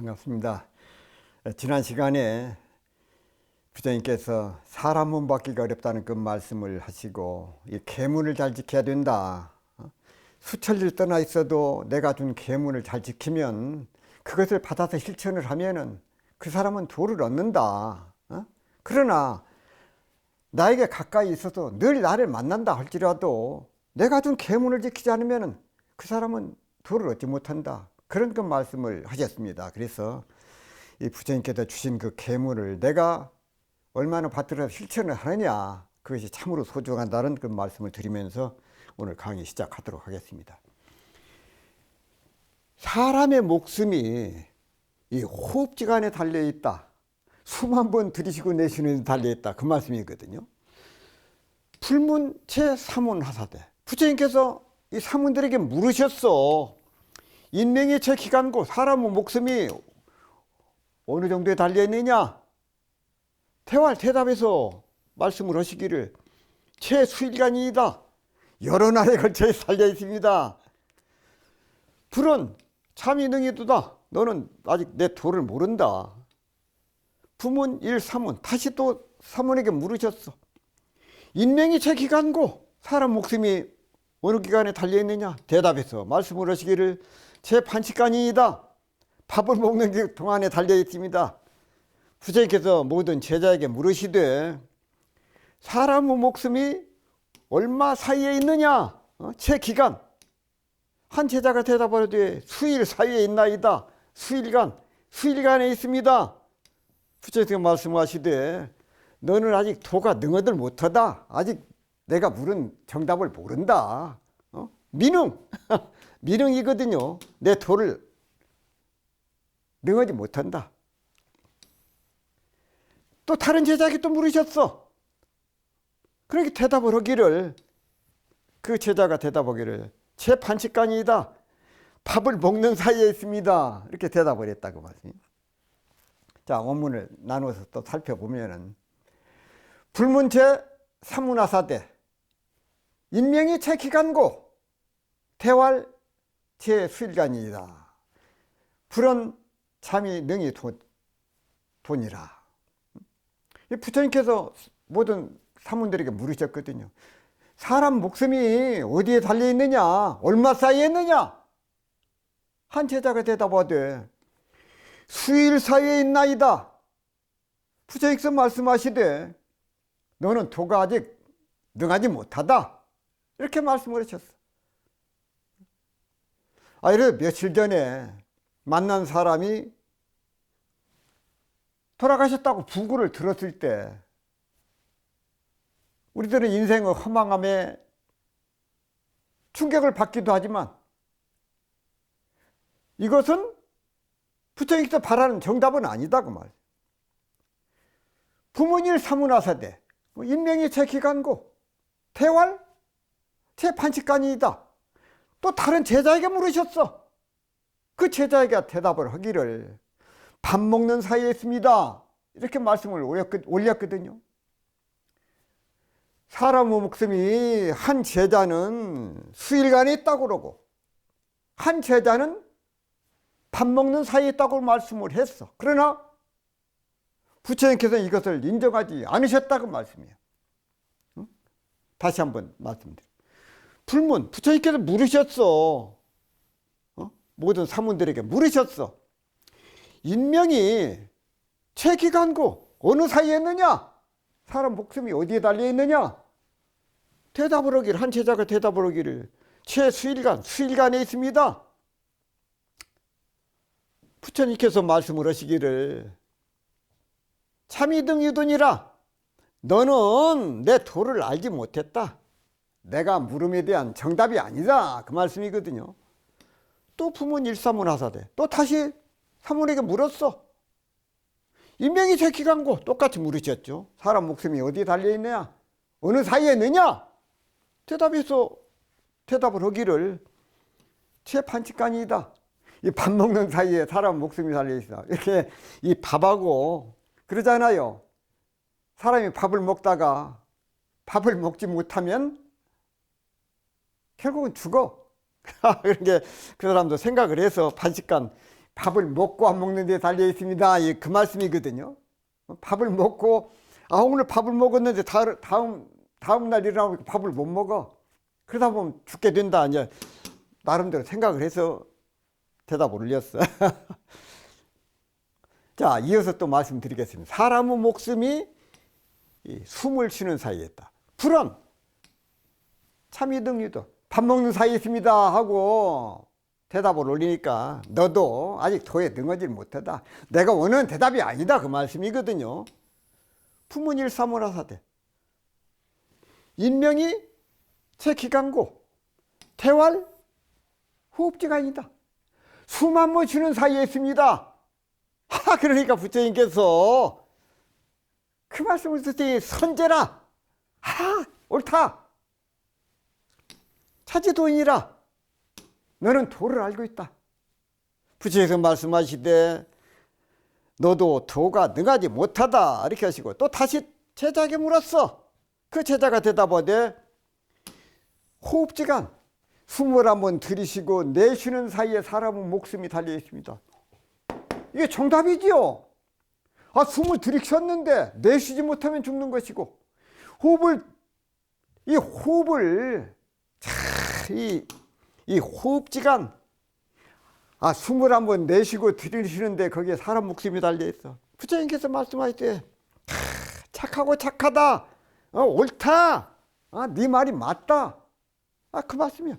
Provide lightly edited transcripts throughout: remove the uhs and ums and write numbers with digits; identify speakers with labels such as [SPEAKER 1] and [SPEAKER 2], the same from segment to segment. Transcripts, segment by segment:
[SPEAKER 1] 반갑습니다. 지난 시간에 부처님께서 사람 몸 받기가 어렵다는 그 말씀을 하시고 이 계문을 잘 지켜야 된다. 수천리를 떠나 있어도 내가 준 계문을 잘 지키면 그것을 받아서 실천을 하면은 그 사람은 도를 얻는다. 그러나 나에게 가까이 있어서 늘 나를 만난다 할지라도 내가 준 계문을 지키지 않으면은 그 사람은 도를 얻지 못한다. 그런 그 말씀을 하셨습니다. 그래서 이 부처님께서 주신 그 계문을 내가 얼마나 받들어서 실천을 하느냐, 그것이 참으로 소중하다는 그 말씀을 드리면서 오늘 강의 시작하도록 하겠습니다. 사람의 목숨이 이 호흡기관에 달려있다. 숨 한 번 들이쉬고 내쉬는 데 달려있다. 그 말씀이거든요. 불문체 사문하사대. 부처님께서 이 사문들에게 물으셨어. 인명의 제 기간고 사람의 목숨이 어느 정도에 달려있느냐? 대답해서 말씀을 하시기를 제 수일간이다. 여러 날에 걸쳐 달려 있습니다. 불은 참이 능이도다. 너는 아직 내 도를 모른다. 부문 일사문 다시 또 사문에게 물으셨어. 인명이 제 기간고 사람 목숨이 어느 기간에 달려있느냐? 대답해서 말씀을 하시기를 제 반칙간이다. 밥을 먹는 동안에 달려있습니다. 부처님께서 모든 제자에게 물으시되 사람의 목숨이 얼마 사이에 있느냐? 제 기간. 한 제자가 대답하되 수일 사이에 있나이다. 수일간에 있습니다. 부처님께서 말씀하시되 너는 아직 도가 능어들 못하다. 아직 내가 물은 정답을 모른다. 미능. 미능이거든요. 내 도를 능하지 못한다. 또 다른 제자에게 또 물으셨어. 그렇게 대답을 하기를 그 제자가 대답하기를 제 반칙간이다. 밥을 먹는 사이에 있습니다. 이렇게 대답을 했다고 말씀. 자, 원문을 나누어서 또 살펴보면은 불문체 사문하사대 인명이 제 기간고 대활 제 수일간이다. 불은 참이 능이 돈이라. 부처님께서 모든 사문들에게 물으셨거든요. 사람 목숨이 어디에 달려있느냐? 얼마 사이에 있느냐? 한 제자가 대답하되 수일 사이에 있나이다. 부처님께서 말씀하시되 너는 도가 아직 능하지 못하다. 이렇게 말씀을 하셨어. 이래 며칠 전에 만난 사람이 돌아가셨다고 부고를 들었을 때 우리들은 인생의 허망함에 충격을 받기도 하지만 이것은 부처님께서 바라는 정답은 아니다 그 말. 부문일 사문하사대 인명이 제 기간고 태활 제 반칙간이다. 또 다른 제자에게 물으셨어. 그 제자에게 대답을 하기를 밥 먹는 사이에 있습니다. 이렇게 말씀을 올렸거든요. 사람의 목숨이 한 제자는 수일간에 있다고 그러고 한 제자는 밥 먹는 사이에 있다고 말씀을 했어. 그러나 부처님께서는 이것을 인정하지 않으셨다고 말씀이에요. 다시 한번 말씀드립니다. 불문, 부처님께서 물으셨어. 모든 사문들에게 물으셨어. 인명이 제 기간고 어느 사이에 있느냐? 사람 목숨이 어디에 달려있느냐? 대답을 하기를 한 제자가 대답을 하기를 제 수일간에 있습니다. 부처님께서 말씀을 하시기를 참이등유든이라 너는 내 도를 알지 못했다. 내가 물음에 대한 정답이 아니다. 그 말씀이거든요. 또 부문 일사문하사대 또 다시 사문에게 물었어. 인명이 제 기간고 똑같이 물으셨죠. 사람 목숨이 어디에 달려있느냐? 어느 사이에 있느냐? 대답을 하기를 제 반칙간이다. 이 밥 먹는 사이에 사람 목숨이 달려있어. 이렇게 이 밥하고 그러잖아요. 사람이 밥을 먹다가 밥을 먹지 못하면 결국은 죽어. 그런 게 그 사람도 생각을 해서 반칙간 밥을 먹고 안 먹는 데 달려 있습니다. 그 말씀이거든요. 밥을 먹고 오늘 밥을 먹었는데 다음 날 일어나면 밥을 못 먹어. 그러다 보면 죽게 된다. 이제 나름대로 생각을 해서 대답을 올렸어. 자, 이어서 또 말씀드리겠습니다. 사람의 목숨이 숨을 쉬는 사이에 있다. 불은 참이등유도 밥 먹는 사이에 있습니다 하고 대답을 올리니까 너도 아직 도에 능하지 못하다. 내가 원하는 대답이 아니다 그 말씀이거든요. 부문일사문화사대 인명이 제 기강고 태활 호흡지가 아니다. 숨 한 번 쉬는 사이에 있습니다. 그러니까 부처님께서 그 말씀을 듣더니 선제라. 옳다. 차지도인이라. 너는 도를 알고 있다. 부처님께서 말씀하시되 너도 도가 능하지 못하다 이렇게 하시고 또 다시 제자에게 물었어. 그 제자가 대답하되 호흡지간 숨을 한번 들이쉬고 내쉬는 사이에 사람은 목숨이 달려 있습니다. 이게 정답이지요. 숨을 들이쉬었는데 내쉬지 못하면 죽는 것이고 이 호흡지간 숨을 한번 내쉬고 들이쉬는데 거기에 사람 목숨이 달려있어. 부처님께서 말씀하실 때 착하고 착하다. 옳다. 네 말이 맞다. 그 말씀이야.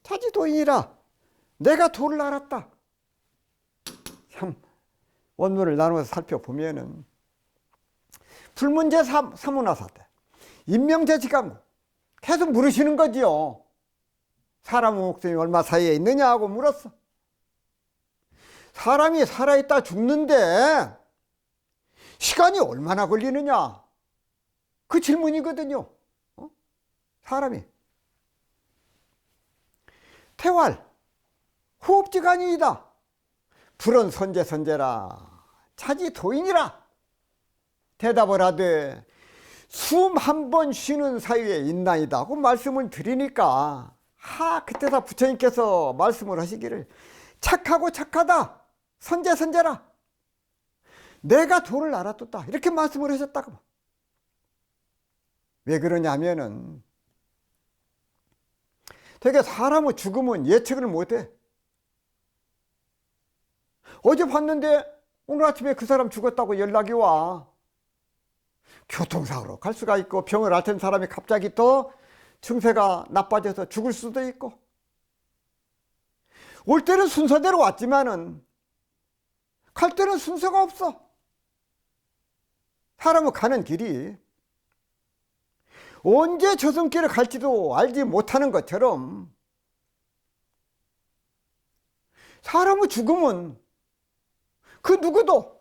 [SPEAKER 1] 차지도인이라. 내가 도를 알았다. 참 원문을 나누어서 살펴보면은 불문제 사문화사대 인명제지강구 계속 물으시는 거지요. 사람의 목숨이 얼마 사이에 있느냐 하고 물었어. 사람이 살아있다 죽는데 시간이 얼마나 걸리느냐 그 질문이거든요. 사람이 태활 호흡지간이다. 불은 선제라 차지도인이라. 대답을 하되 숨 한 번 쉬는 사이에 있나이다 하고 말씀을 드리니까 그때다 부처님께서 말씀을 하시기를 착하고 착하다. 선제라. 내가 도를 알아뒀다. 이렇게 말씀을 하셨다고. 왜 그러냐면은 되게 사람의 죽음은 예측을 못해. 어제 봤는데 오늘 아침에 그 사람 죽었다고 연락이 와. 교통사고로 갈 수가 있고 병을 앓던 사람이 갑자기 또 증세가 나빠져서 죽을 수도 있고 올 때는 순서대로 왔지만은 갈 때는 순서가 없어. 사람은 가는 길이 언제 저승길을 갈지도 알지 못하는 것처럼 사람의 죽음은 그 누구도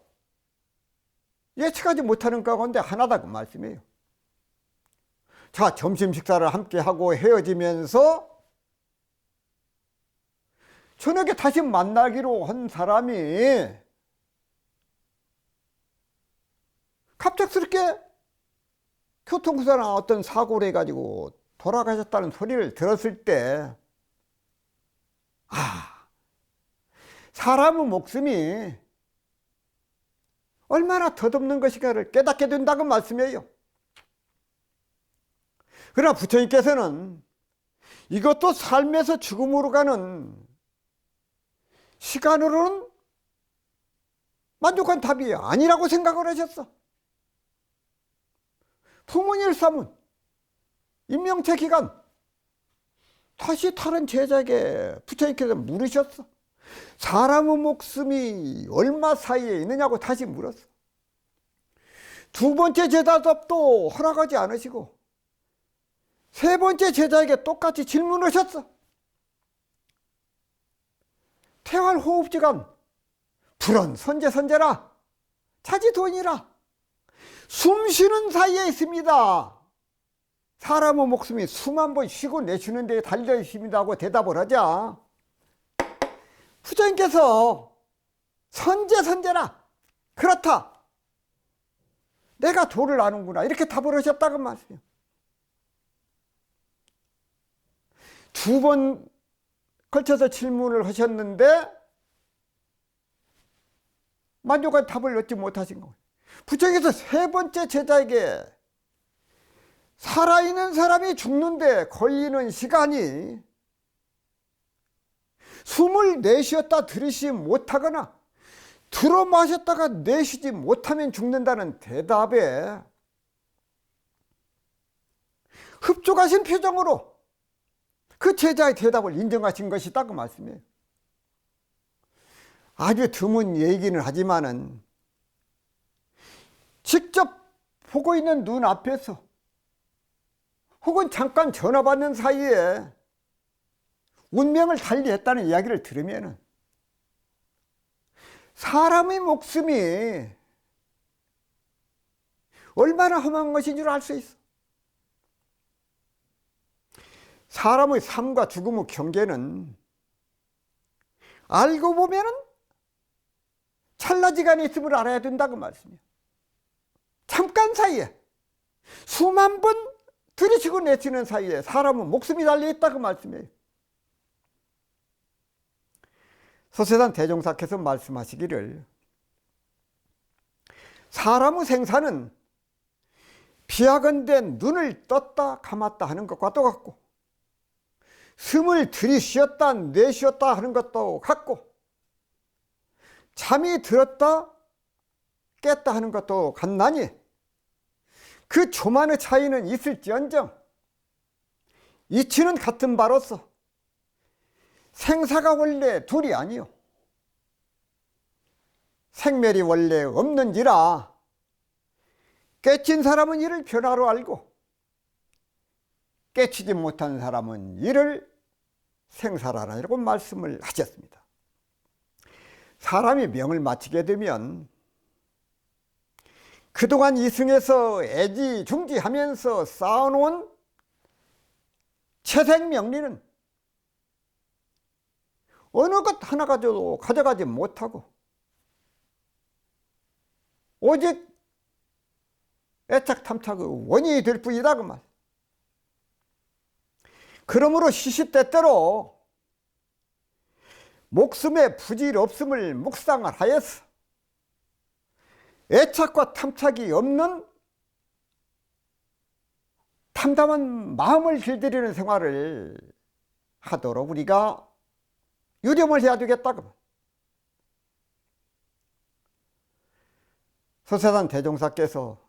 [SPEAKER 1] 예측하지 못하는 가운데 하나다 그 말씀이에요. 자, 점심 식사를 함께 하고 헤어지면서 저녁에 다시 만나기로 한 사람이 갑작스럽게 교통사나 어떤 사고를 해가지고 돌아가셨다는 소리를 들었을 때 사람의 목숨이 얼마나 덧없는 것인가를 깨닫게 된다고 말씀이에요. 그러나 부처님께서는 이것도 삶에서 죽음으로 가는 시간으로는 만족한 답이 아니라고 생각을 하셨어. 부문일사문 임명체 기간 다시 다른 제자에게 부처님께서 물으셨어. 사람의 목숨이 얼마 사이에 있느냐고 다시 물었어. 두 번째 제자답도 허락하지 않으시고 세 번째 제자에게 똑같이 질문하셨어. 태활 호흡지간 불은 선제라 차지도인이라. 숨 쉬는 사이에 있습니다. 사람의 목숨이 숨 한 번 쉬고 내쉬는 데 달려 있습니다 하고 대답을 하자 부처님께서 선제라. 그렇다. 내가 도를 아는구나. 이렇게 답을 하셨다고 말씀이에요. 두 번 걸쳐서 질문을 하셨는데 만족한 답을 얻지 못하신 거예요. 부처께서 세 번째 제자에게 살아있는 사람이 죽는데 걸리는 시간이 숨을 내쉬었다 들이쉬지 못하거나 들어 마셨다가 내쉬지 못하면 죽는다는 대답에 흡족하신 표정으로 그 제자의 대답을 인정하신 것이다 그 말씀이에요. 아주 드문 얘기는 하지만은 직접 보고 있는 눈앞에서 혹은 잠깐 전화 받는 사이에 운명을 달리했다는 이야기를 들으면 사람의 목숨이 얼마나 험한 것인 줄 알 수 있어. 사람의 삶과 죽음의 경계는 알고 보면은 찰나지간에 있음을 알아야 된다고 말씀이에요. 잠깐 사이에 수만 번 들이쉬고 내쉬는 사이에 사람은 목숨이 달려있다고 말씀이에요. 소세산 대종사께서 말씀하시기를 사람의 생사는 비하건대 눈을 떴다 감았다 하는 것과 똑같고 숨을 들이쉬었다 내쉬었다 하는 것도 같고 잠이 들었다 깼다 하는 것도 같나니 그 조만의 차이는 있을지언정 이치는 같은 바로서 생사가 원래 둘이 아니요 생멸이 원래 없는지라 깨친 사람은 이를 변화로 알고 깨치지 못한 사람은 이를 생사라라고 말씀을 하셨습니다. 사람이 명을 마치게 되면 그동안 이승에서 애지중지하면서 쌓아놓은 채생명리는 어느 것 하나 가져도 가져가지 못하고 오직 애착탐착의 원인이 될 뿐이다 그 말. 그러므로 시시때때로 목숨의 부질없음을 묵상을 하여서 애착과 탐착이 없는 담담한 마음을 길들이는 생활을 하도록 우리가 유념을 해야 되겠다고. 소세산 대종사께서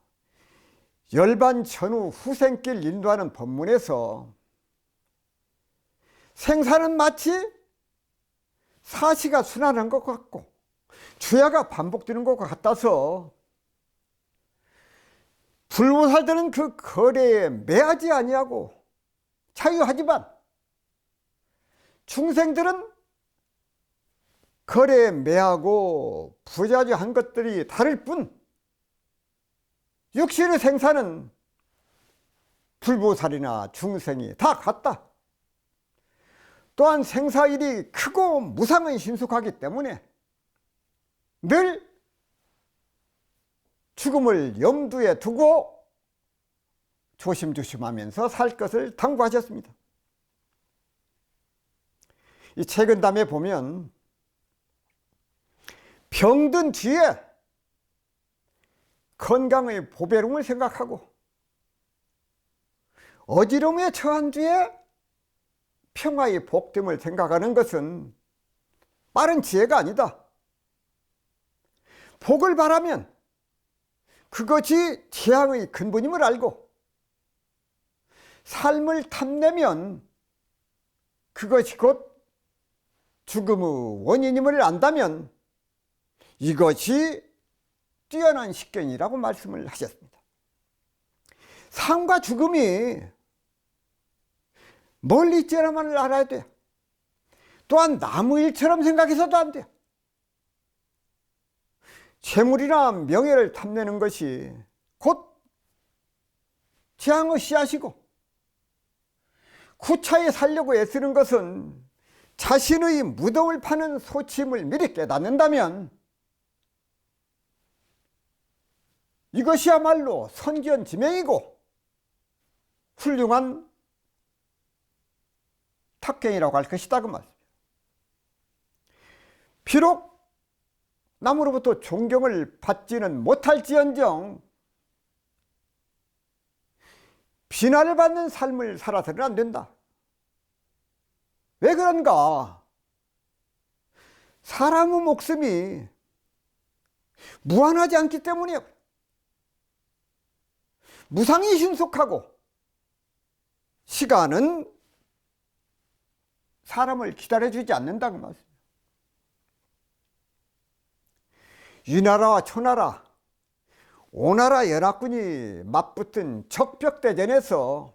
[SPEAKER 1] 열반 전후 후생길 인도하는 법문에서 생사는 마치 사시가 순환한 것 같고 주야가 반복되는 것과 같아서 불보살들은 그 거래에 매하지 아니하고 자유하지만 중생들은 거래에 매하고 부자주한 것들이 다를 뿐 육신의 생사는 불보살이나 중생이 다 같다. 또한 생사일이 크고 무상은 신속하기 때문에 늘 죽음을 염두에 두고 조심조심하면서 살 것을 당부하셨습니다. 이 책은담에 보면 병든 뒤에 건강의 보배rum을 생각하고 어지러움에 처한 뒤에 평화의 복됨을 생각하는 것은 빠른 지혜가 아니다. 복을 바라면 그것이 재앙의 근본임을 알고 삶을 탐내면 그것이 곧 죽음의 원인임을 안다면 이것이 뛰어난 식견이라고 말씀을 하셨습니다. 삶과 죽음이 멀리 있지만을 알아야 돼요. 또한 나무 일처럼 생각해서도 안 돼요. 재물이나 명예를 탐내는 것이 곧 재앙의 씨앗이고 구차에 살려고 애쓰는 것은 자신의 무덤을 파는 소침을 미리 깨닫는다면 이것이야말로 선견지명이고 훌륭한 탁경이라고 할 것이다 그 말이에요. 비록 남으로부터 존경을 받지는 못할지언정 비난을 받는 삶을 살아서는 안 된다. 왜 그런가? 사람의 목숨이 무한하지 않기 때문이에요. 무상이 신속하고 시간은 사람을 기다려주지 않는다고 말씀입니다. 위나라와 초나라, 오나라 연합군이 맞붙은 적벽대전에서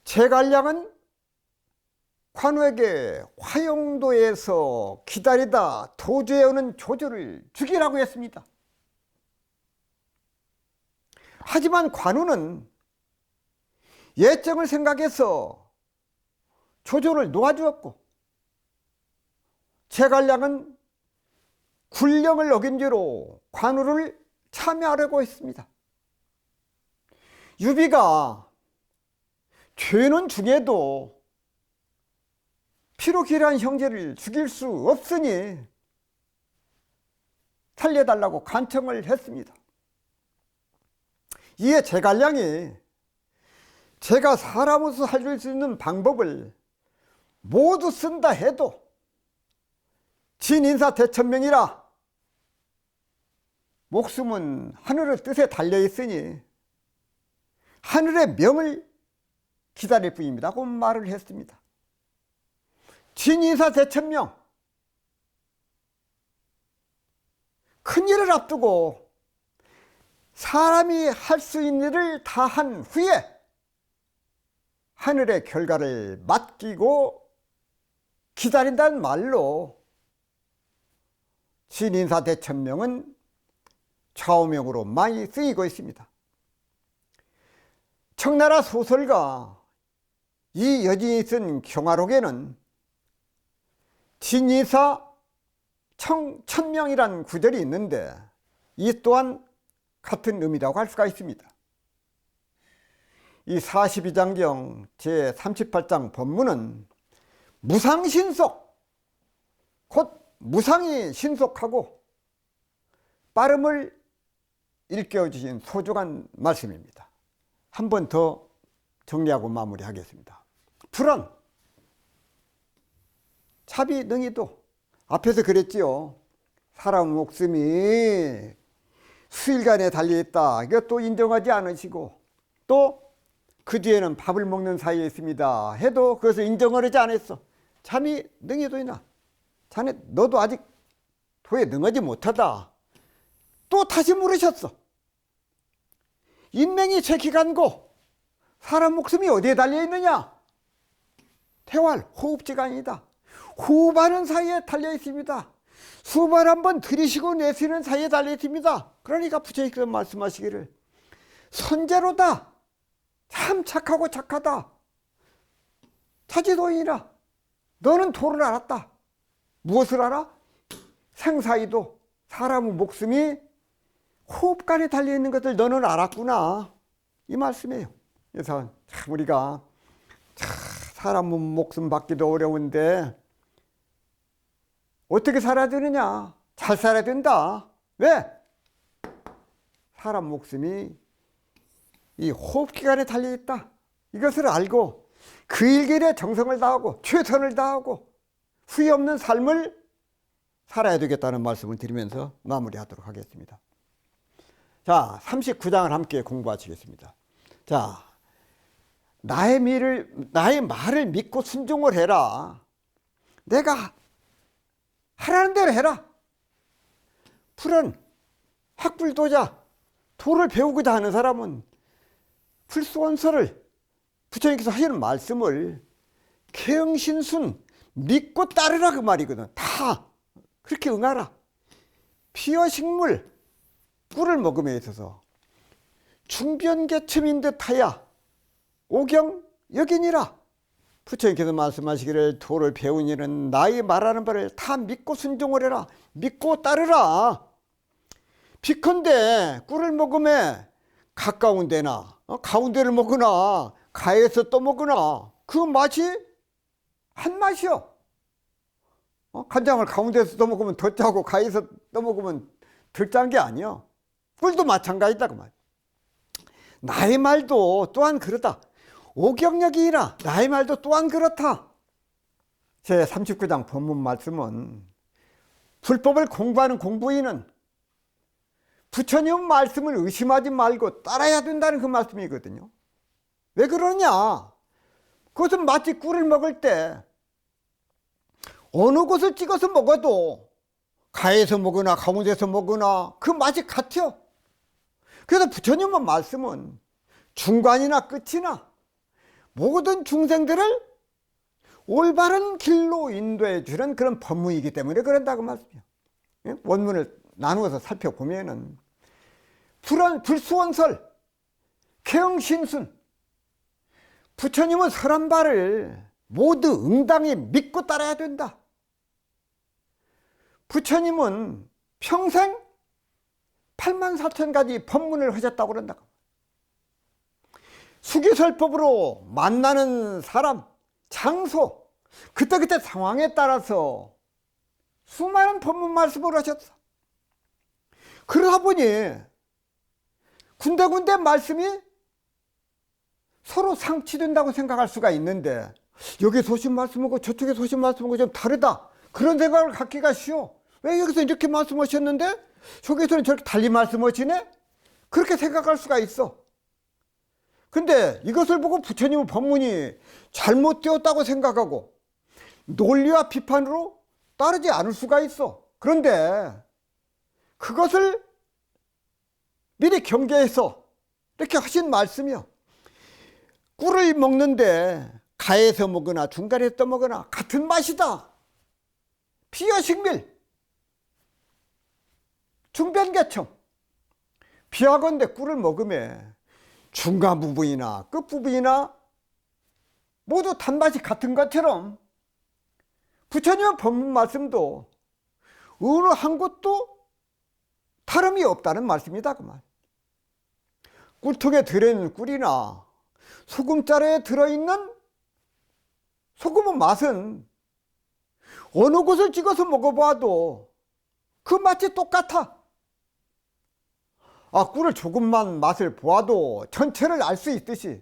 [SPEAKER 1] 제갈량은 관우에게 화용도에서 기다리다 도주해 오는 조조를 죽이라고 했습니다. 하지만 관우는 예정을 생각해서 조조를 놓아주었고, 제갈량은 군령을 어긴 죄로 관우를 참여하려고 했습니다. 유비가 죄는 중에도 피로 기란 형제를 죽일 수 없으니 살려달라고 간청을 했습니다. 이에 제갈량이 제가 사람으로서 살릴 수 있는 방법을 모두 쓴다 해도 진인사 대천명이라 목숨은 하늘의 뜻에 달려있으니 하늘의 명을 기다릴 뿐입니다 하고 말을 했습니다. 진인사 대천명, 큰일을 앞두고 사람이 할 수 있는 일을 다 한 후에 하늘의 결과를 맡기고 기다린다는 말로 진인사 대천명은 좌우명으로 많이 쓰이고 있습니다. 청나라 소설가 이여진이 쓴 경화록에는 진인사 천명이라는 구절이 있는데 이 또한 같은 의미라고 할 수가 있습니다. 이 42장경 제38장 법문은 무상신속, 곧 무상이 신속하고 빠름을 일깨워 주신 소중한 말씀입니다. 한 번 더 정리하고 마무리하겠습니다. 불언, 차비 능이도 앞에서 그랬지요. 사람 목숨이 수일간에 달려있다. 이것도 인정하지 않으시고 또 그 뒤에는 밥을 먹는 사이에 있습니다 해도 그것을 인정을 하지 않았어. 참이 능이도이나 자네 너도 아직 도에 능하지 못하다. 또 다시 물으셨어. 인명이 최기간고 사람 목숨이 어디에 달려있느냐? 태활, 호흡지간이다. 호흡하는 사이에 달려있습니다. 숨을 한번 들이쉬고 내쉬는 사이에 달려있습니다. 그러니까 부처님께서 말씀하시기를 선제로다. 참 착하고 착하다. 차지도인이라 너는 도를 알았다. 무엇을 알아? 생사이도 사람의 목숨이 호흡간에 달려있는 것을 너는 알았구나. 이 말씀이에요. 그래서 참 우리가 사람의 목숨 받기도 어려운데 어떻게 살아야 되느냐? 잘 살아야 된다. 왜? 사람 목숨이 이 호흡기관에 달려있다. 이것을 알고 그 일길에 정성을 다하고 최선을 다하고 후회 없는 삶을 살아야 되겠다는 말씀을 드리면서 마무리하도록 하겠습니다. 자, 39장을 함께 공부하시겠습니다. 자, 나의 말을 믿고 순종을 해라. 내가 하라는 대로 해라. 풀은 학불도자, 도를 배우고자 하는 사람은 풀수원서를 부처님께서 하시는 말씀을 개응신순 믿고 따르라 그 말이거든. 다 그렇게 응하라. 피와 식물, 꿀을 먹음에 있어서 중변계층인 듯하야 오경 여기니라. 부처님께서 말씀하시기를 도를 배운 이는 나의 말하는 바를 다 믿고 순종을 해라. 믿고 따르라. 비컨대 꿀을 먹음에 가까운 데나 가운데를 먹으나 가에서 또 먹으나 그 맛이 한 맛이요. 간장을 가운데서 떠먹으면 더 짜고 가에서 떠먹으면 덜 짠 게 아니야. 꿀도 마찬가지다 그 말. 나의 말도 또한 그렇다. 오경력이라 나의 말도 또한 그렇다. 제 39장 본문 말씀은 불법을 공부하는 공부인은 부처님 말씀을 의심하지 말고 따라야 된다는 그 말씀이거든요. 왜 그러냐? 그것은 마치 꿀을 먹을 때 어느 곳을 찍어서 먹어도 가에서 먹으나 가운데서 먹으나 그 맛이 같아요. 그래서 부처님의 말씀은 중간이나 끝이나 모든 중생들을 올바른 길로 인도해 주는 그런 법문이기 때문에 그런다고 말씀이에요. 원문을 나누어서 살펴보면은 불수원설, 개응신순, 부처님은 설한 바를 모두 응당히 믿고 따라야 된다. 부처님은 평생 84,000가지 법문을 하셨다고 그런다. 수기설법으로 만나는 사람, 장소, 그때그때 상황에 따라서 수많은 법문 말씀을 하셨어. 그러다 보니 군데군데 말씀이 서로 상치된다고 생각할 수가 있는데 여기 소신 말씀하고 저쪽에 소신 말씀하고 좀 다르다, 그런 생각을 갖기가 쉬워. 왜 여기서 이렇게 말씀하셨는데 저기서는 저렇게 달리 말씀하시네? 그렇게 생각할 수가 있어. 근데 이것을 보고 부처님의 법문이 잘못되었다고 생각하고 논리와 비판으로 따르지 않을 수가 있어. 그런데 그것을 미리 경계해서 이렇게 하신 말씀이요. 꿀을 먹는데 가에서 먹으나 중간에서 떠먹으나 같은 맛이다. 비여식밀, 중변개청. 비하건대 꿀을 먹으면 중간 부분이나 끝 부분이나 모두 단맛이 같은 것처럼 부처님의 법문 말씀도 어느 한 곳도 다름이 없다는 말씀이다 그 말. 꿀통에 들어있는 꿀이나 소금자루에 들어있는 소금의 맛은 어느 곳을 찍어서 먹어봐도 그 맛이 똑같아. 꿀을 조금만 맛을 보아도 전체를 알 수 있듯이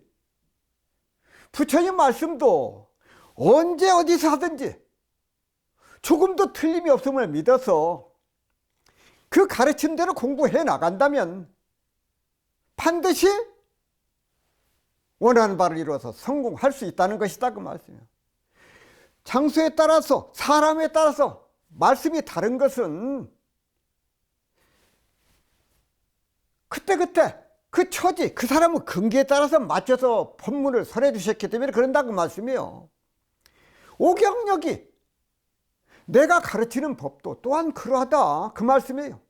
[SPEAKER 1] 부처님 말씀도 언제 어디서 하든지 조금도 틀림이 없음을 믿어서 그 가르친 대로 공부해 나간다면 반드시 원하는 바를 이루어서 성공할 수 있다는 것이다 그 말씀이에요. 장소에 따라서 사람에 따라서 말씀이 다른 것은 그때그때 그 처지, 그 사람의 근기에 따라서 맞춰서 법문을 설해 주셨기 때문에 그런다고 말씀이에요. 오경력이 내가 가르치는 법도 또한 그러하다 그 말씀이에요.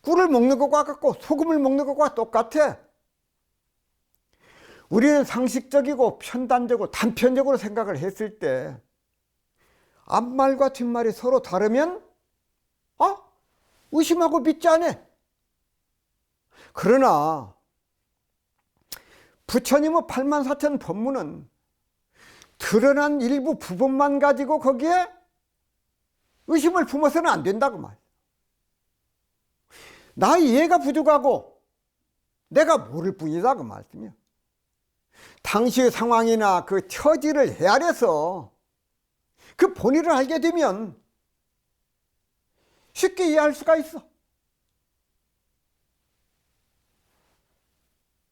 [SPEAKER 1] 꿀을 먹는 것과 같고 소금을 먹는 것과 똑같아. 우리는 상식적이고 편단적으로 단편적으로 생각을 했을 때 앞말과 뒷말이 서로 다르면 의심하고 믿지 않아. 그러나 부처님의 84,000 법문은 드러난 일부 부분만 가지고 거기에 의심을 품어서는 안 된다고 말이야. 나 이해가 부족하고 내가 모를 뿐이다 그 말씀이야. 당시의 상황이나 그 처지를 헤아려서 그 본의를 알게 되면 쉽게 이해할 수가 있어.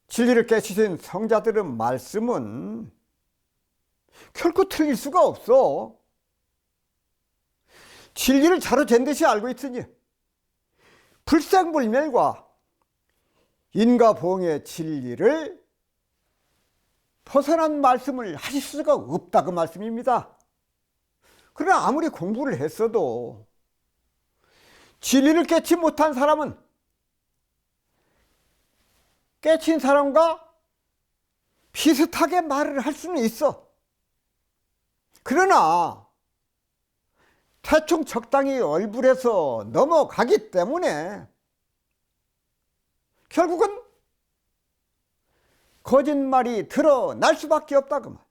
[SPEAKER 1] 진리를 깨치신 성자들의 말씀은 결코 틀릴 수가 없어. 진리를 자로잰 듯이 알고 있으니 불생불멸과 인과보응의 진리를 벗어난 말씀을 하실 수가 없다 그 말씀입니다. 그러나 아무리 공부를 했어도 진리를 깨치 못한 사람은 깨친 사람과 비슷하게 말을 할 수는 있어. 그러나 대충 적당히 얼굴에서 넘어가기 때문에 결국은 거짓말이 드러날 수밖에 없다 그 말.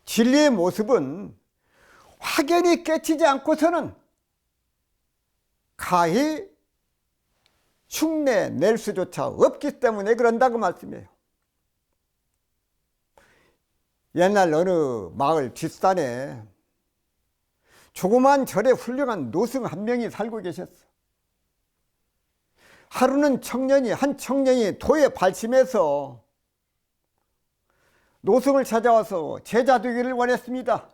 [SPEAKER 1] 진리의 모습은 확연히 깨치지 않고서는 가히 흉내 낼 수조차 없기 때문에 그런다고 말씀해요. 옛날 어느 마을 뒷산에 조그만 절에 훌륭한 노승 한 명이 살고 계셨어. 하루는 한 청년이 도에 발심해서 노승을 찾아와서 제자 되기를 원했습니다.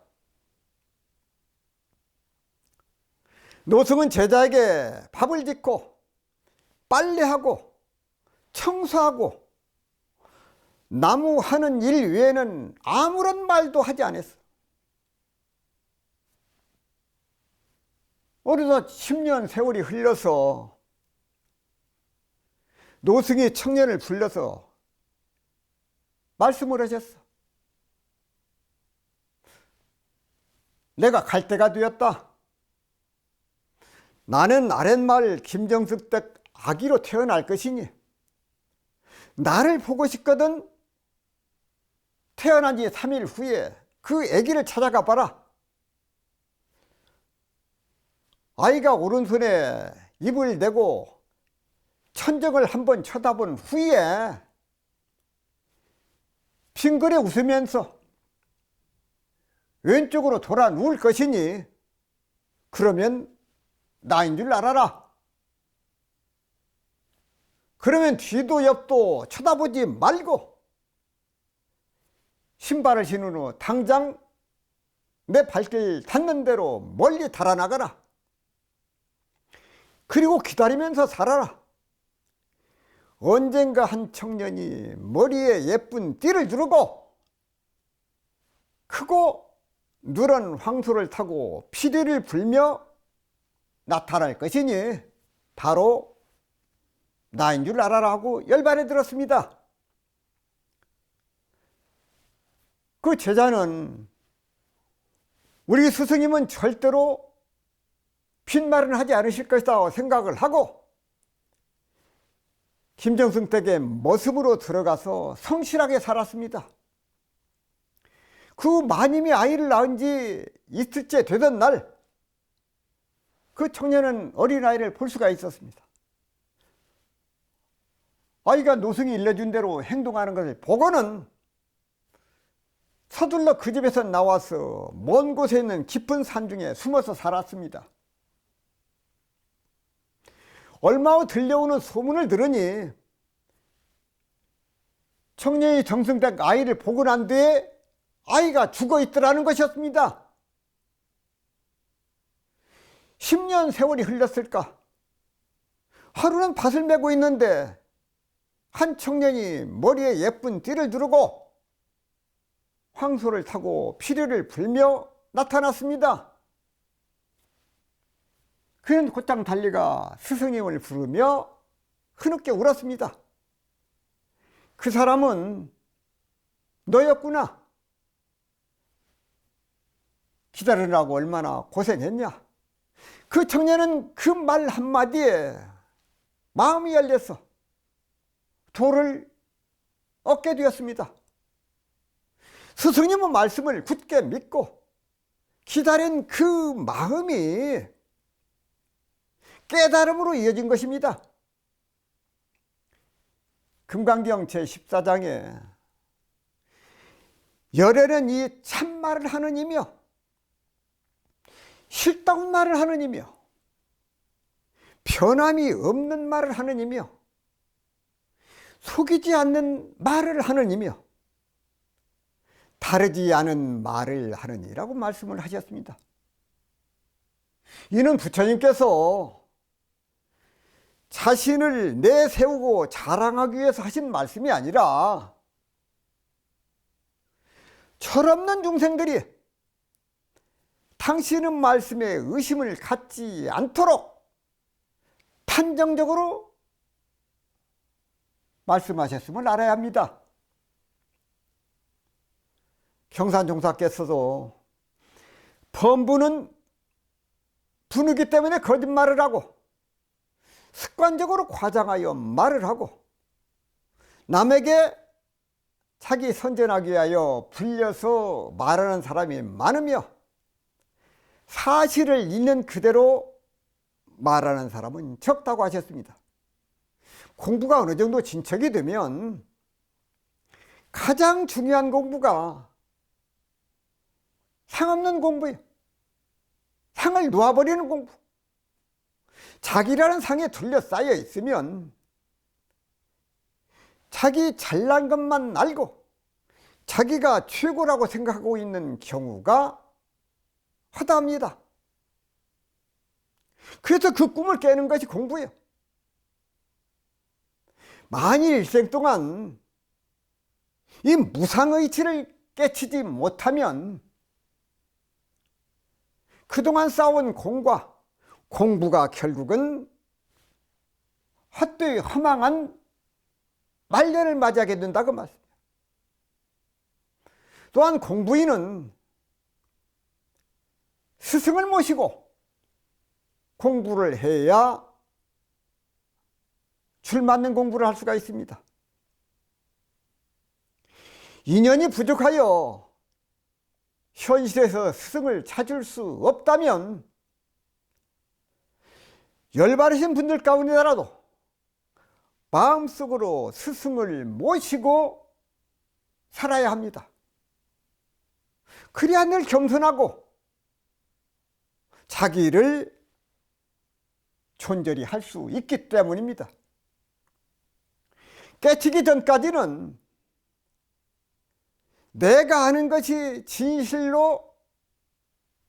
[SPEAKER 1] 노승은 제자에게 밥을 짓고 빨래하고 청소하고 나무 하는 일 외에는 아무런 말도 하지 않았어. 어느덧 10년 세월이 흘러서 노승이 청년을 불러서 말씀을 하셨어. 내가 갈 때가 되었다. 나는 아랫마을 김정숙 댁 아기로 태어날 것이니 나를 보고 싶거든 태어난 지 3일 후에 그 아기를 찾아가 봐라. 아이가 오른손에 입을 대고 천정을 한번 쳐다본 후에 빙그레 웃으면서 왼쪽으로 돌아 누울 것이니 그러면 나인 줄 알아라. 그러면 뒤도 옆도 쳐다보지 말고 신발을 신은 후 당장 내 발길 닿는 대로 멀리 달아나가라. 그리고 기다리면서 살아라. 언젠가 한 청년이 머리에 예쁜 띠를 두르고 크고 누런 황소를 타고 피리를 불며 나타날 것이니 바로 나인 줄 알아라 하고 열반에 들었습니다. 그 제자는 우리 스승님은 절대로 빈말은 하지 않으실 것이다 생각을 하고 김정승 댁의 모습으로 들어가서 성실하게 살았습니다. 그 마님이 아이를 낳은 지 이틀째 되던 날 그 청년은 어린아이를 볼 수가 있었습니다. 아이가 노승이 일러준 대로 행동하는 것을 보고는 서둘러 그 집에서 나와서 먼 곳에 있는 깊은 산중에 숨어서 살았습니다. 얼마 후 들려오는 소문을 들으니 청년이 정승댁 아이를 보고 난 뒤에 아이가 죽어 있더라는 것이었습니다. 10년 세월이 흘렀을까? 하루는 밭을 메고 있는데 한 청년이 머리에 예쁜 띠를 두르고 황소를 타고 피리를 불며 나타났습니다. 그는 곧장 달려가 스승님을 부르며 흐느껴 울었습니다. 그 사람은 너였구나. 기다리라고 얼마나 고생했냐. 그 청년은 그 말 한마디에 마음이 열려서 도를 얻게 되었습니다. 스승님의 말씀을 굳게 믿고 기다린 그 마음이 깨달음으로 이어진 것입니다. 금강경 제14장에 열애는 이 참말을 하는 이며 실다운 말을 하는 이며 변함이 없는 말을 하는 이며 속이지 않는 말을 하는 이며 다르지 않은 말을 하는 이라고 말씀을 하셨습니다. 이는 부처님께서 자신을 내세우고 자랑하기 위해서 하신 말씀이 아니라 철없는 중생들이 당신의 말씀에 의심을 갖지 않도록 판정적으로 말씀하셨음을 알아야 합니다. 경산종사께서도 범부는 분이기 때문에 거짓말을 하고 습관적으로 과장하여 말을 하고 남에게 자기 선전하기 위하여 불려서 말하는 사람이 많으며 사실을 있는 그대로 말하는 사람은 적다고 하셨습니다. 공부가 어느 정도 진척이 되면 가장 중요한 공부가 상 없는 공부예요. 상을 놓아버리는 공부. 자기라는 상에 둘러싸여 있으면 자기 잘난 것만 알고 자기가 최고라고 생각하고 있는 경우가 허다합니다. 그래서 그 꿈을 깨는 것이 공부예요. 만일 일생 동안 이 무상의치를 깨치지 못하면 그동안 쌓아온 공부가 결국은 헛되이 허망한 말년을 맞이하게 된다고 말씀입니다. 또한 공부인은 스승을 모시고 공부를 해야 줄맞는 공부를 할 수가 있습니다. 인연이 부족하여 현실에서 스승을 찾을 수 없다면 열바르신 분들 가운데라도 마음속으로 스승을 모시고 살아야 합니다. 그래야 늘 겸손하고 자기를 존절히 할 수 있기 때문입니다. 깨치기 전까지는 내가 아는 것이 진실로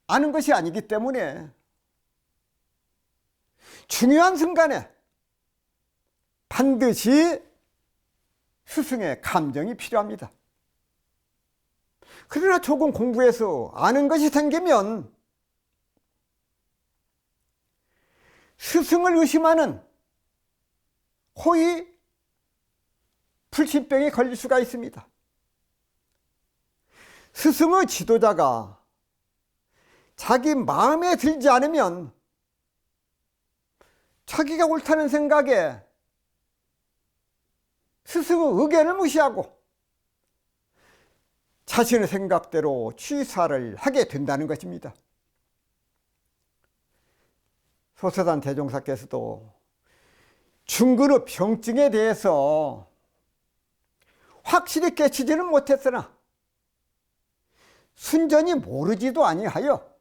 [SPEAKER 1] 아는 것이 아니기 때문에 중요한 순간에 반드시 스승의 감정이 필요합니다. 그러나 조금 공부해서 아는 것이 생기면 스승을 의심하는 호의 불신병에 걸릴 수가 있습니다. 스승의 지도자가 자기 마음에 들지 않으면 자기가 옳다는 생각에 스승의 의견을 무시하고 자신의 생각대로 취사를 하게 된다는 것입니다. 소서단 대종사께서도 중근의 병증에 대해서 확실히 깨치지는 못했으나 순전히 모르지도 아니하여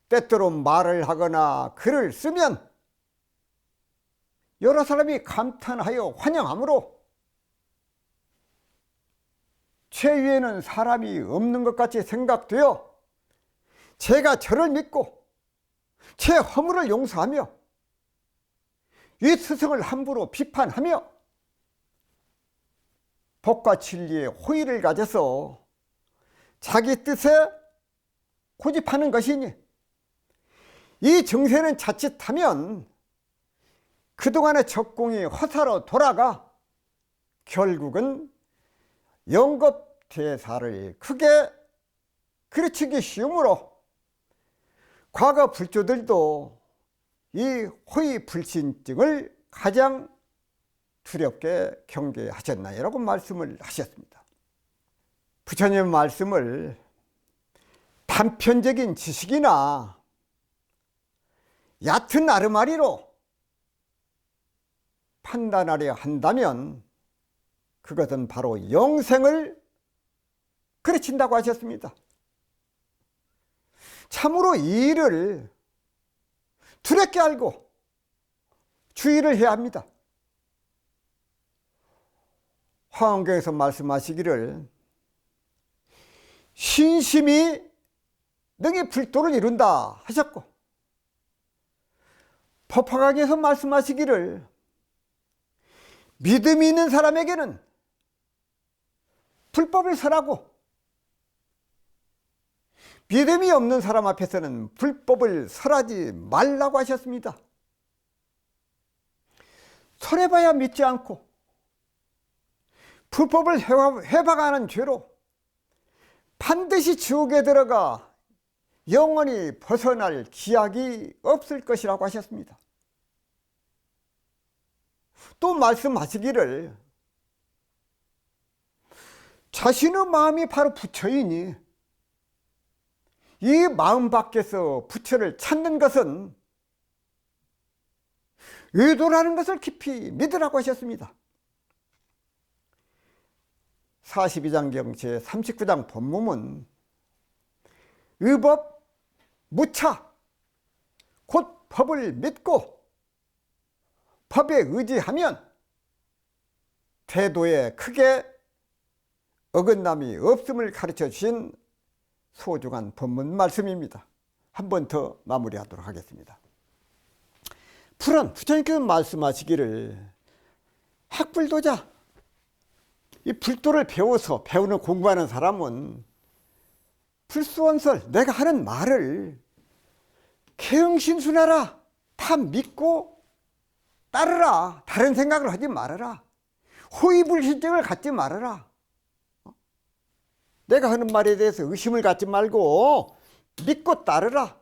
[SPEAKER 1] 때때로 말을 하거나 글을 쓰면 여러 사람이 감탄하여 환영하므로 제 위에는 사람이 없는 것 같이 생각되어 제가 저를 믿고 제 허물을 용서하며 이 스승을 함부로 비판하며 법과 진리에 호의를 가져서 자기 뜻에 고집하는 것이니 이 정세는 자칫하면 그동안의 적공이 허사로 돌아가 결국은 영겁대사를 크게 그르치기 쉬우므로 과거 불조들도 이 호의 불신증을 가장 두렵게 경계하셨나요라고 말씀을 하셨습니다. 부처님의 말씀을 단편적인 지식이나 얕은 아르마리로 판단하려 한다면 그것은 바로 영생을 가르친다고 하셨습니다. 참으로 이 일을 두렵게 알고 주의를 해야 합니다. 화엄경에서 말씀하시기를 신심이 능히 불도를 이룬다 하셨고, 법화강에서 말씀하시기를 믿음이 있는 사람에게는 불법을 설하고 믿음이 없는 사람 앞에서는 불법을 설하지 말라고 하셨습니다. 설해봐야 믿지 않고 불법을 해박하는 죄로 반드시 지옥에 들어가 영원히 벗어날 기약이 없을 것이라고 하셨습니다. 또 말씀하시기를 자신의 마음이 바로 부처이니 이 마음 밖에서 부처를 찾는 것은 의도라는 것을 깊이 믿으라고 하셨습니다. 42장경 제39장 법문은 의법 무차 곧 법을 믿고 법에 의지하면 태도에 크게 어긋남이 없음을 가르쳐 주신 소중한 법문 말씀입니다. 한 번 더 마무리하도록 하겠습니다. 불은 부처님께서 말씀하시기를 학불도자, 이 불도를 배워서 배우는 공부하는 사람은 불수원설, 내가 하는 말을 개응신순하라, 다 믿고 따르라. 다른 생각을 하지 말아라. 호의불신증을 갖지 말아라. 내가 하는 말에 대해서 의심을 갖지 말고 믿고 따르라.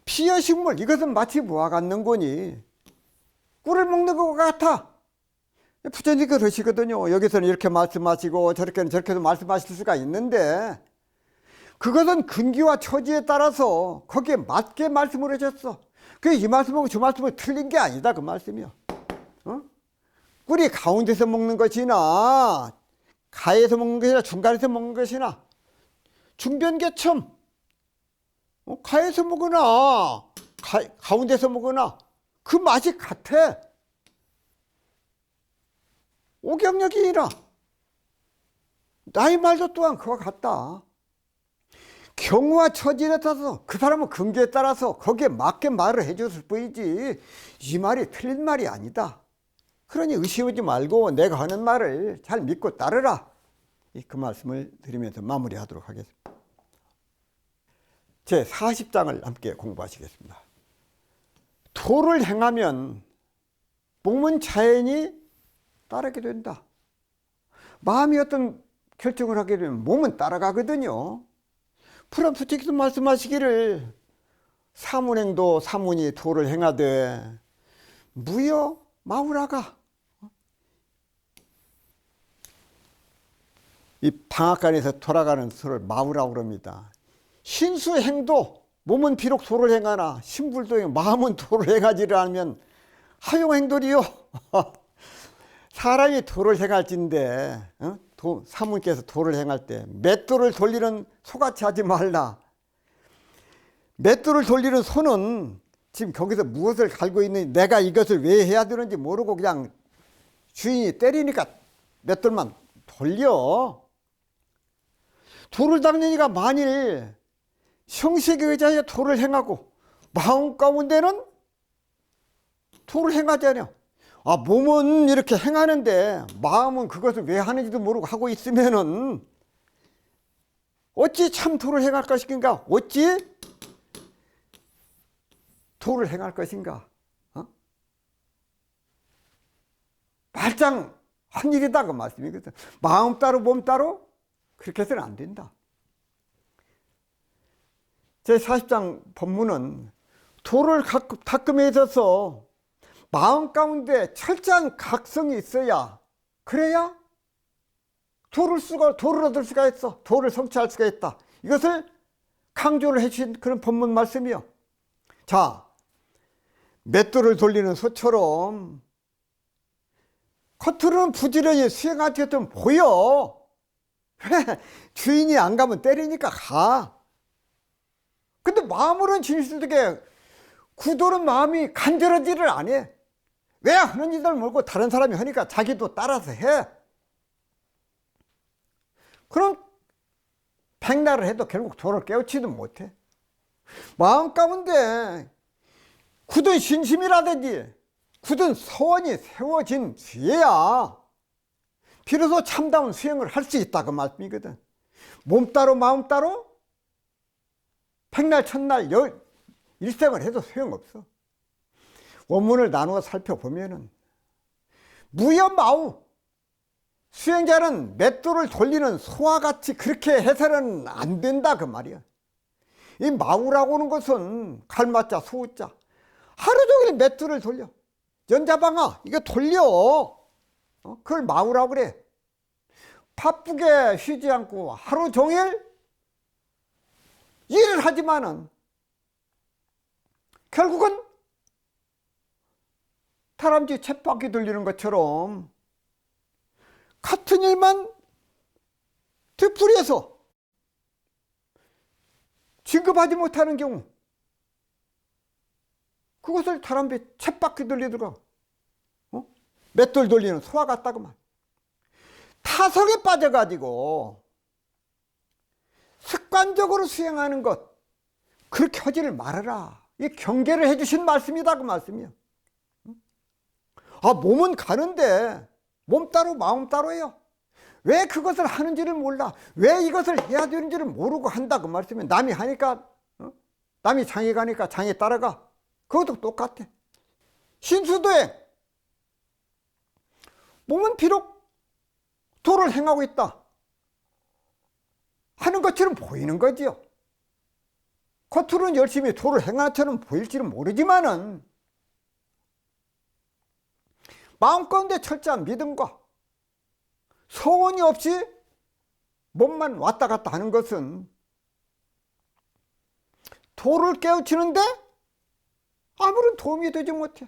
[SPEAKER 1] 피여식물, 이것은 마치 뭐와 같는 거니? 꿀을 먹는 것과 같아. 부처님 그러시거든요. 여기서는 이렇게 말씀하시고 저렇게는 저렇게도 말씀하실 수가 있는데 그것은 근기와 처지에 따라서 거기에 맞게 말씀을 하셨어. 그게 이 말씀하고 저 말씀이 틀린 게 아니다, 그 말씀이요. 꿀이 가운데서 먹는 것이나 가에서 먹는 것이나 중간에서 먹는 것이나 중변계첨, 가에서 먹으나 가운데서 먹으나 그 맛이 같아. 오경력이니라. 나의 말도 또한 그와 같다. 경우와 처지에 따라서 그 사람은 근기에 따라서 거기에 맞게 말을 해줬을 뿐이지 이 말이 틀린 말이 아니다. 그러니 의심하지 말고 내가 하는 말을 잘 믿고 따르라. 그 말씀을 드리면서 마무리하도록 하겠습니다. 제 40장을 함께 공부하시겠습니다. 도를 행하면 몸은 자연히 따르게 된다. 마음이 어떤 결정을 하게 되면 몸은 따라가거든요. 부처님께서 말씀하시기를 사문행도 사문이 도를 행하되 무여 마우라가, 이 방앗간에서 돌아가는 소를 마우라고 그럽니다. 신수행도, 몸은 비록 도를 행하나 신불도 행, 마음은 도를 행하지를 않으면 하용행도리요. 사람이 도를 행할진데 사문께서 도를 행할 때 맷돌을 돌리는 소같이 하지 말라. 맷돌을 돌리는 소는 지금 거기서 무엇을 갈고 있는지, 내가 이것을 왜 해야 되는지 모르고 그냥 주인이 때리니까 맷돌만 돌려. 도를 닦는 이가 만일 형식에 의지하여 도를 행하고 마음 가운데는 도를 행하지 않아. 몸은 이렇게 행하는데 마음은 그것을 왜 하는지도 모르고 하고 있으면은 어찌 참 도를 행할 것인가? 어찌 도를 행할 것인가? 말짱한 일이다, 그 말씀이거든. 마음 따로 몸 따로 그렇게 해서는 안 된다. 제 40장 법문은 도를 닦음에 있어서 마음 가운데 철저한 각성이 있어야, 그래야 도를 얻을 수가 있어. 도를 성취할 수가 있다. 이것을 강조를 해주신 그런 법문 말씀이요. 자, 맷돌을 돌리는 소처럼 겉으로는 부지런히 수행하지 좀 보여. 주인이 안 가면 때리니까 가. 근데 마음으로는 진실되게 구도는 마음이 간절하지를 않아. 왜 하는지를 모르고 다른 사람이 하니까 자기도 따라서 해. 그럼 백날을 해도 결국 도를 깨우치도 못해. 마음 가운데 굳은 신심이라든지 굳은 소원이 세워진 뒤에야 비로소 참다운 수행을 할 수 있다, 그 말씀이거든. 몸 따로 마음 따로 백날 천날 일생을 해도 소용없어. 원문을 나누어 살펴보면은 무여마우, 수행자는 맷돌을 돌리는 소와 같이 그렇게 해서는 안 된다, 그 말이야. 이 마우라고 하는 것은 갈마자 소우자, 하루 종일 맷돌을 돌려. 연자방아, 이거 돌려. 그걸 마우라고 그래. 바쁘게 쉬지 않고 하루 종일 일을 하지만은 결국은 다람쥐 쳇바퀴 돌리는 것처럼 같은 일만 되풀이해서 진급하지 못하는 경우, 그것을 다람쥐 쳇바퀴 돌리다가 맷돌 돌리는 소와 같다고만. 타성에 빠져가지고 습관적으로 수행하는 것, 그렇게 하지를 말아라. 이 경계를 해주신 말씀이다, 그 말씀이요. 몸은 가는데 몸 따로 마음 따로예요. 왜 그것을 하는지를 몰라, 왜 이것을 해야 되는지를 모르고 한다, 그 말씀이에요. 남이 하니까, 남이 장에 가니까 장에 따라가. 그것도 똑같아. 신수도행, 몸은 비록 도를 행하고 있다 하는 것처럼 보이는 거지요. 겉으로는 열심히 도를 행하는 것처럼 보일지는 모르지만은 마음 가운데 철저한 믿음과 소원이 없이 몸만 왔다 갔다 하는 것은 도를 깨우치는데 아무런 도움이 되지 못해.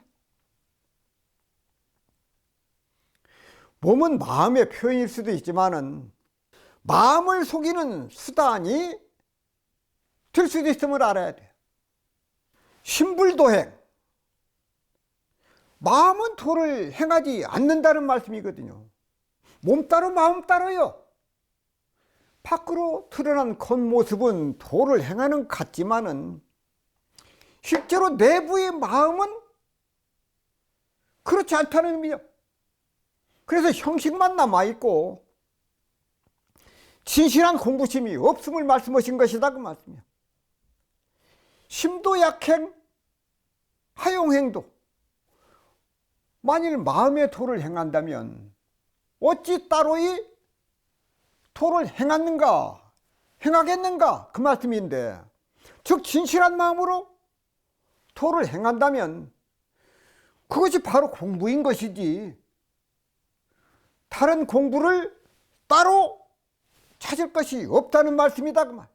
[SPEAKER 1] 몸은 마음의 표현일 수도 있지만은 마음을 속이는 수단이 될 수도 있음을 알아야 돼. 신불도행, 마음은 도를 행하지 않는다는 말씀이거든요. 몸 따로 마음 따로요. 밖으로 드러난 겉모습은 도를 행하는 것 같지만은 실제로 내부의 마음은 그렇지 않다는 의미요. 그래서 형식만 남아있고 진실한 공부심이 없음을 말씀하신 것이다, 그 말씀이요. 심도약행, 하용행도, 만일 마음의 도를 행한다면 어찌 따로이 도를 행하겠는가, 그 말씀인데, 즉 진실한 마음으로 도를 행한다면 그것이 바로 공부인 것이지, 다른 공부를 따로 찾을 것이 없다는 말씀이다, 그 말.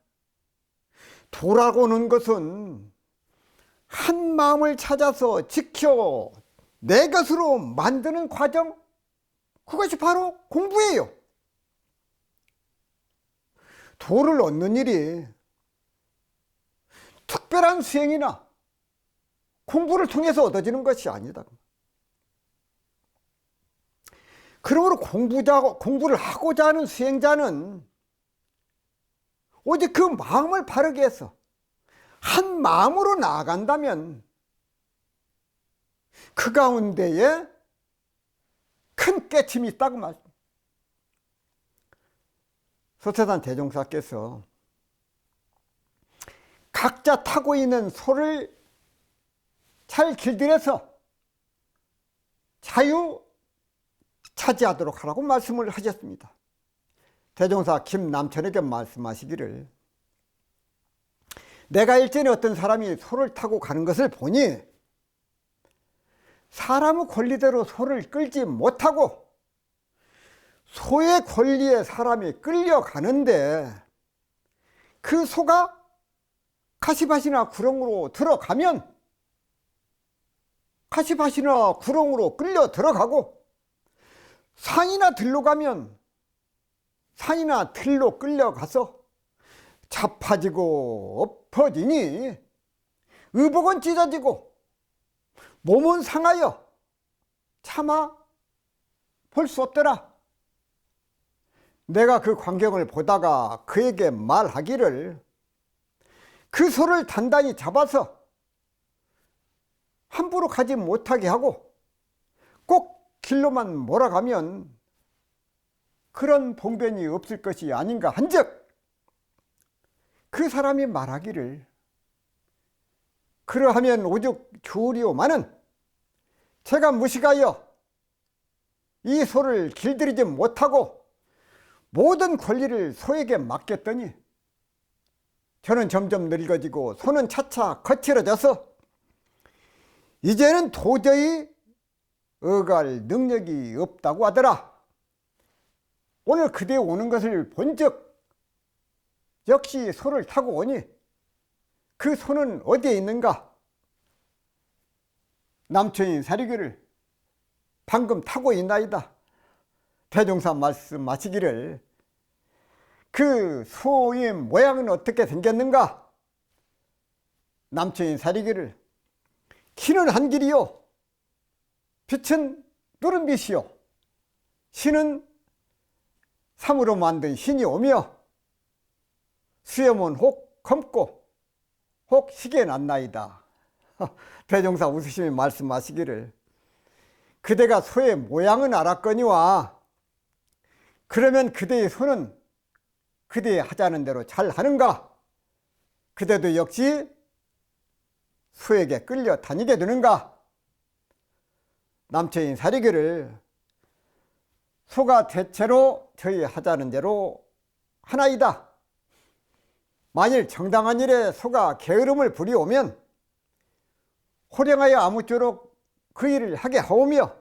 [SPEAKER 1] 도라고는 것은 한 마음을 찾아서 지켜 내 것으로 만드는 과정, 그것이 바로 공부예요. 도를 얻는 일이 특별한 수행이나 공부를 통해서 얻어지는 것이 아니다. 그러므로 공부를 하고자 하는 수행자는 오직 그 마음을 바르게 해서 한 마음으로 나아간다면 그 가운데에 큰 깨침이 있다고 말씀. 소태산 대종사께서 각자 타고 있는 소를 잘 길들여서 자유 차지하도록 하라고 말씀을 하셨습니다. 대종사 김남천에게 말씀하시기를, 내가 일전에 어떤 사람이 소를 타고 가는 것을 보니 사람의 권리대로 소를 끌지 못하고 소의 권리에 사람이 끌려가는데, 그 소가 가시밭이나 구렁으로 들어가면 가시밭이나 구렁으로 끌려 들어가고, 산이나 들로 가면 산이나 들로 끌려가서 자빠지고 엎어지니 의복은 찢어지고 몸은 상하여 차마 볼 수 없더라. 내가 그 광경을 보다가 그에게 말하기를, 그 소를 단단히 잡아서 함부로 가지 못하게 하고 꼭 길로만 몰아가면 그런 봉변이 없을 것이 아닌가 한즉, 그 사람이 말하기를, 그러하면 오죽 좋으리오마는 제가 무식하여 이 소를 길들이지 못하고 모든 권리를 소에게 맡겼더니 저는 점점 늙어지고 소는 차차 거칠어져서 이제는 도저히 어갈 능력이 없다고 하더라. 오늘 그대 오는 것을 본즉 역시 소를 타고 오니 그 소는 어디에 있는가? 남처인 사리귀를 방금 타고 있나이다. 대종사 말씀하시기를 그 소의 모양은 어떻게 생겼는가? 남처인 사리귀를 키는 한 길이요, 빛은 누른빛이요, 신은 삼으로 만든 신이 오며 수염은 혹 검고 혹 희게 났나이다. 대종사 웃으시며 말씀하시기를 그대가 소의 모양은 알았거니와 그러면 그대의 소는 그대의 하자는 대로 잘 하는가? 그대도 역시 소에게 끌려 다니게 되는가? 남처인 사리귀를 소가 대체로 저희 하자는 대로 하나이다. 만일 정당한 일에 소가 게으름을 부리오면 호령하여 아무쪼록 그 일을 하게 하오며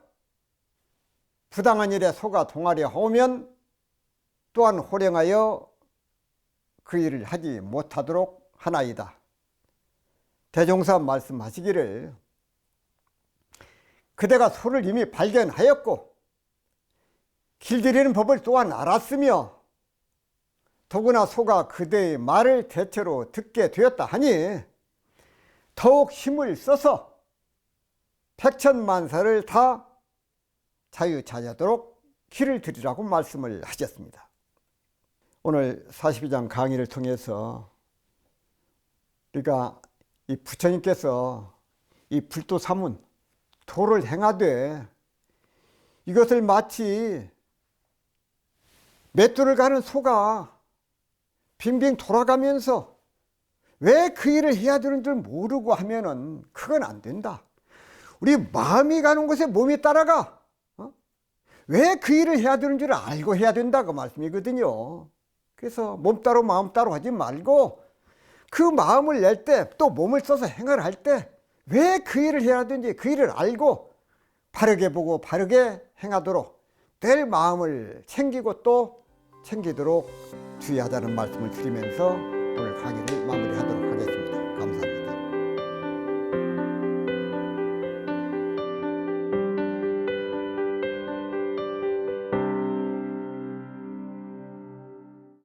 [SPEAKER 1] 부당한 일에 소가 동하려 하오면 또한 호령하여 그 일을 하지 못하도록 하나이다. 대종사 말씀하시기를 그대가 소를 이미 발견하였고 길들이는 법을 또한 알았으며 더구나 소가 그대의 말을 대체로 듣게 되었다 하니 더욱 힘을 써서 백천만사를 다 자유자재하도록 길을 들이라고 말씀을 하셨습니다. 오늘 42장 강의를 통해서 우리가 이 부처님께서 이 불도사문 도를 행하되 이것을 마치 맷돌을 가는 소가 빙빙 돌아가면서 왜 그 일을 해야 되는 줄 모르고 하면은 그건 안 된다. 우리 마음이 가는 곳에 몸이 따라가. 왜 그 일을 해야 되는 줄 알고 해야 된다고 말씀이거든요. 그래서 몸 따로 마음 따로 하지 말고 그 마음을 낼 때 또 몸을 써서 행을 할 때 왜 그 일을 해야 되는지 그 일을 알고 바르게 보고 바르게 행하도록 늘 마음을 챙기고 또 챙기도록 주의하자는 말씀을 드리면서 오늘 강의를 마무리하도록